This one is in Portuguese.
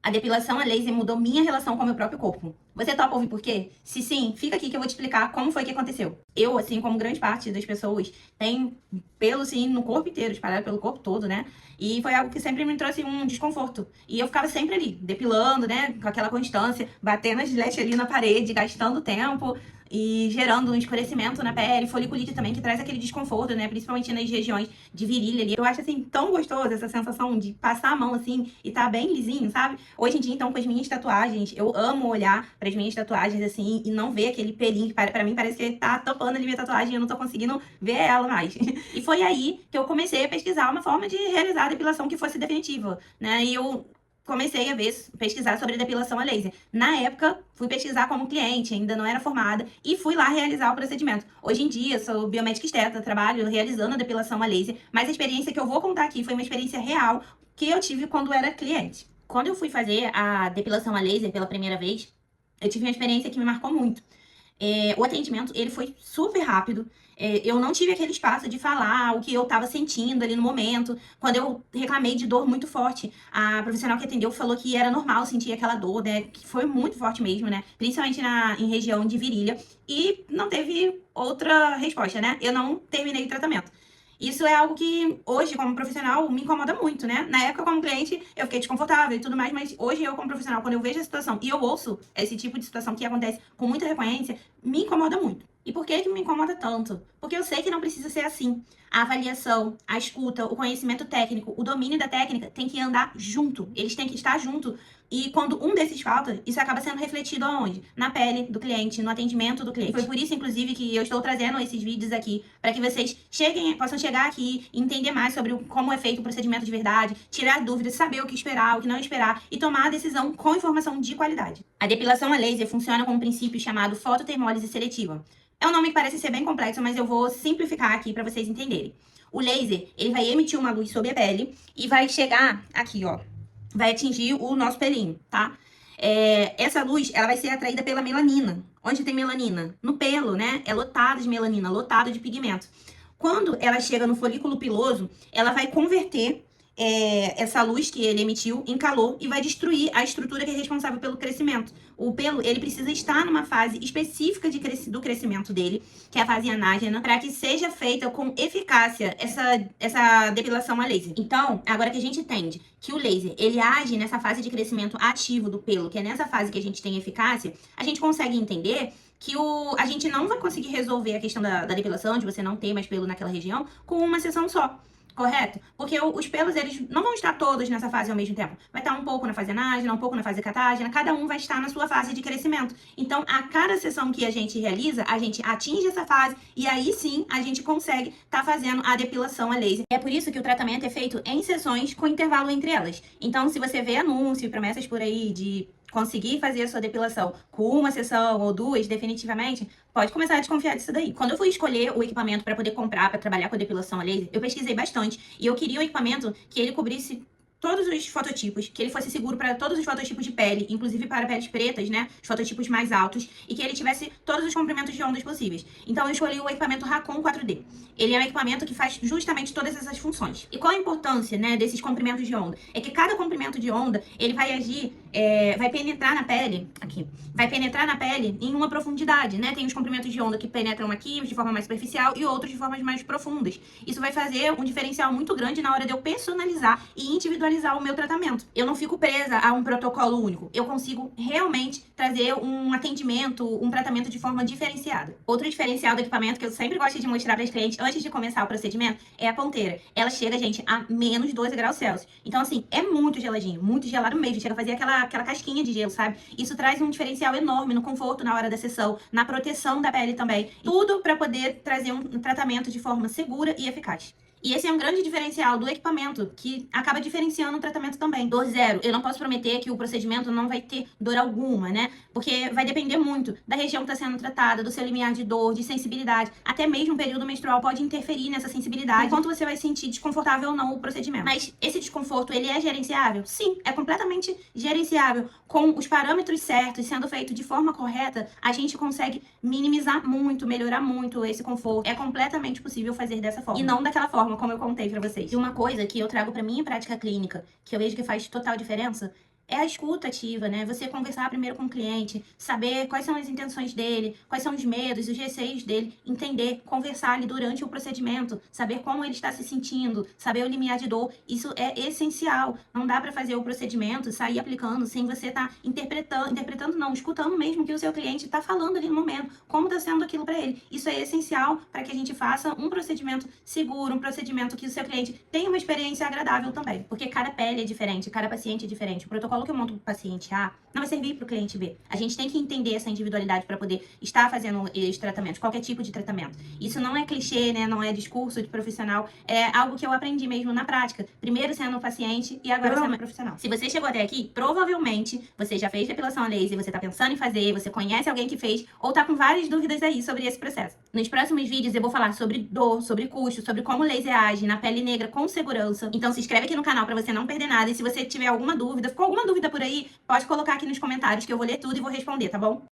A depilação a laser mudou minha relação com o meu próprio corpo. Você topa ouvir por quê? Se sim, fica aqui que eu vou te explicar como foi que aconteceu. Eu, assim como grande parte das pessoas, tem pelo, sim, no corpo inteiro, espalhado pelo corpo todo, né? E foi algo que sempre me trouxe um desconforto. E eu ficava sempre ali, depilando, né? Com aquela constância, batendo as gilete ali na parede, gastando tempo e gerando um escurecimento na pele, foliculite também, que traz aquele desconforto, né? Principalmente nas regiões de virilha ali. Eu acho, assim, tão gostoso essa sensação de passar a mão, assim, e tá bem lisinho, sabe? Hoje em dia, então, com as minhas tatuagens, eu amo olhar para as minhas tatuagens, assim, e não ver aquele pelinho que para mim parece que tá tampando ali minha tatuagem e eu não tô conseguindo ver ela mais. E foi aí que eu comecei a pesquisar uma forma de realizar a depilação que fosse definitiva, né? E eu comecei a pesquisar sobre depilação a laser. Na época, fui pesquisar como cliente, ainda não era formada, e fui lá realizar o procedimento. Hoje em dia, sou biomédica esteta, trabalho realizando a depilação a laser, mas a experiência que eu vou contar aqui foi uma experiência real que eu tive quando era cliente. Quando eu fui fazer a depilação a laser pela primeira vez, eu tive uma experiência que me marcou muito. O atendimento, ele foi super rápido. Eu não tive aquele espaço de falar o que eu estava sentindo ali no momento. Quando eu reclamei de dor muito forte, a profissional que atendeu falou que era normal sentir aquela dor, né? Que foi muito forte mesmo, né? Principalmente em região de virilha. E não teve outra resposta, né? Eu não terminei o tratamento. Isso é algo que hoje, como profissional, me incomoda muito, né? Na época, como cliente, eu fiquei desconfortável e tudo mais, mas hoje eu, como profissional, quando eu vejo a situação e eu ouço esse tipo de situação que acontece com muita recorrência, me incomoda muito. E por que me incomoda tanto? Porque eu sei que não precisa ser assim. A avaliação, a escuta, o conhecimento técnico, o domínio da técnica tem que andar junto. Eles têm que estar junto. E quando um desses falta, isso acaba sendo refletido aonde? Na pele do cliente, no atendimento do cliente. Foi por isso, inclusive, que eu estou trazendo esses vídeos aqui, para que vocês possam chegar aqui e entender mais sobre como é feito o procedimento de verdade, tirar dúvidas, saber o que esperar, o que não esperar e tomar a decisão com informação de qualidade. A depilação a laser funciona com um princípio chamado fototermólise seletiva. É um nome que parece ser bem complexo, mas eu vou simplificar aqui para vocês entenderem. O laser, ele vai emitir uma luz sobre a pele e vai chegar aqui, ó, vai atingir o nosso pelinho, tá? Essa luz, ela vai ser atraída pela melanina. Onde tem melanina? No pelo, né? É lotado de melanina, lotado de pigmento. Quando ela chega no folículo piloso, ela vai converter essa luz que ele emitiu em calor e vai destruir a estrutura que é responsável pelo crescimento. O pelo, ele precisa estar numa fase específica do crescimento dele, que é a fase anágena, para que seja feita com eficácia essa depilação a laser. Então, agora que a gente entende que o laser, ele age nessa fase de crescimento ativo do pelo, que é nessa fase que a gente tem eficácia, a gente consegue entender que a gente não vai conseguir resolver a questão da depilação, de você não ter mais pelo naquela região, com uma sessão só. Correto? Porque os pelos, eles não vão estar todos nessa fase ao mesmo tempo. Vai estar um pouco na fase anágena, um pouco na fase catágena, cada um vai estar na sua fase de crescimento. Então, a cada sessão que a gente realiza, a gente atinge essa fase e aí sim a gente consegue estar fazendo a depilação a laser. É por isso que o tratamento é feito em sessões com intervalo entre elas. Então, se você vê anúncio e promessas por aí de conseguir fazer a sua depilação com uma sessão ou duas, definitivamente, pode começar a desconfiar disso daí. Quando eu fui escolher o equipamento para poder comprar, para trabalhar com a depilação a laser, eu pesquisei bastante e eu queria um equipamento que ele cobrisse todos os fototipos, que ele fosse seguro para todos os fototipos de pele, inclusive para peles pretas, né? Os fototipos mais altos, e que ele tivesse todos os comprimentos de ondas possíveis. Então eu escolhi o equipamento Racon 4D. Ele é um equipamento que faz justamente todas essas funções. E qual a importância, né, desses comprimentos de onda? É que cada comprimento de onda, ele vai agir, vai penetrar na pele, aqui, vai penetrar na pele em uma profundidade, né? Tem os comprimentos de onda que penetram aqui de forma mais superficial e outros de formas mais profundas. Isso vai fazer um diferencial muito grande na hora de eu personalizar e individualizar o meu tratamento. Eu não fico presa a um protocolo único. Eu consigo realmente trazer um atendimento, um tratamento de forma diferenciada. Outro diferencial do equipamento que eu sempre gosto de mostrar para as clientes antes de começar o procedimento é a ponteira. Ela chega, gente, a menos 12 graus Celsius. Então, assim, é muito geladinho, muito gelado mesmo. Chega a fazer aquela casquinha de gelo, sabe? Isso traz um diferencial enorme no conforto na hora da sessão, na proteção da pele também. Tudo para poder trazer um tratamento de forma segura e eficaz. E esse é um grande diferencial do equipamento, que acaba diferenciando o tratamento também. Dor zero. Eu não posso prometer que o procedimento não vai ter dor alguma, né? Porque vai depender muito da região que está sendo tratada, do seu limiar de dor, de sensibilidade. Até mesmo o período menstrual pode interferir nessa sensibilidade, enquanto você vai sentir desconfortável ou não o procedimento. Mas esse desconforto, ele é gerenciável? Sim, é completamente gerenciável. Com os parâmetros certos, sendo feito de forma correta, a gente consegue minimizar muito, melhorar muito esse conforto. É completamente possível fazer dessa forma. E não daquela forma como eu contei pra vocês. E uma coisa que eu trago pra minha prática clínica, que eu vejo que faz total diferença, É a escuta ativa, né? Você conversar primeiro com o cliente, saber quais são as intenções dele, quais são os medos, os receios dele, entender, conversar ali durante o procedimento, saber como ele está se sentindo, saber o limiar de dor. Isso é essencial. Não dá para fazer o procedimento, sair aplicando sem você estar interpretando não, escutando mesmo o que o seu cliente está falando ali no momento, como está sendo aquilo para ele. Isso é essencial para que a gente faça um procedimento seguro, um procedimento que o seu cliente tenha uma experiência agradável também, porque cada pele é diferente, cada paciente é diferente. O protocolo que eu monto para o paciente A não vai servir para o cliente B. A gente tem que entender essa individualidade para poder estar fazendo os tratamentos, qualquer tipo de tratamento. Isso não é clichê, né? Não é discurso de profissional, é algo que eu aprendi mesmo na prática. Primeiro sendo paciente e agora sendo profissional. Se você chegou até aqui, provavelmente você já fez depilação a laser, você está pensando em fazer, você conhece alguém que fez ou está com várias dúvidas aí sobre esse processo. Nos próximos vídeos eu vou falar sobre dor, sobre custo, sobre como o laser age na pele negra com segurança. Então se inscreve aqui no canal para você não perder nada. E se você tiver alguma dúvida, ficou alguma dúvida por aí, pode colocar aqui nos comentários que eu vou ler tudo e vou responder, tá bom?